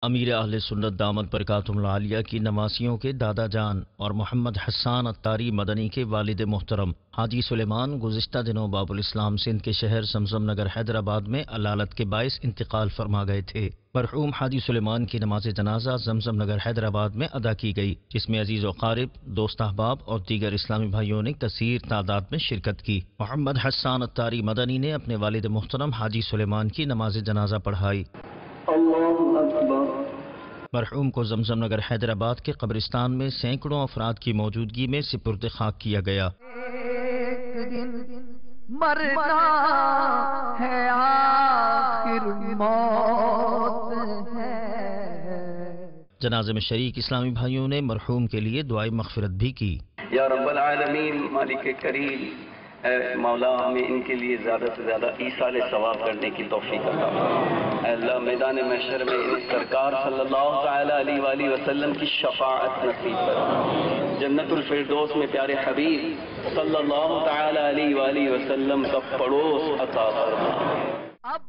امیر اہل سنت دامت برکاتہم العالیہ کی نواسیوں کے دادا جان اور محمد حسان عطاری مدنی کے والد محترم حاجی سلیمان گزشتہ دنوں باب الاسلام سندھ کے شہر زمزم نگر حیدرآباد میں علالت کے باعث انتقال فرما گئے تھے۔ مرحوم حاجی سلیمان کی نماز جنازہ زمزم نگر حیدرآباد میں ادا کی گئی، جس میں عزیز و قارب، دوست احباب اور دیگر اسلامی بھائیوں نے کثیر تعداد میں شرکت کی۔ محمد حسان عطاری مدنی نے اپنے والد محترم حاجی سلیمان کی نماز جنازہ پڑھائی۔ اللہ اکبر۔ مرحوم کو زمزم نگر حیدرآباد کے قبرستان میں سینکڑوں افراد کی موجودگی میں سپرد خاک کیا گیا۔ مرنا ہے آخر موت ہے۔ جنازے میں شریک اسلامی بھائیوں نے مرحوم کے لیے دعائے مغفرت بھی کی۔ یا رب العالمین، مالک کریم، اے مولا ہمیں ان کے لیے زیادہ سے زیادہ ایصال ثواب کرنے کی توفیق عطا فرما۔ اے اللہ میدان محشر میں سرکار صلی اللہ تعالی علیہ وآلہ وسلم کی شفاعت نصیب فرما۔ جنت الفردوس میں پیارے حبیب صلی اللہ تعالی علیہ وآلہ وسلم کا پڑوس عطا فرما۔ اب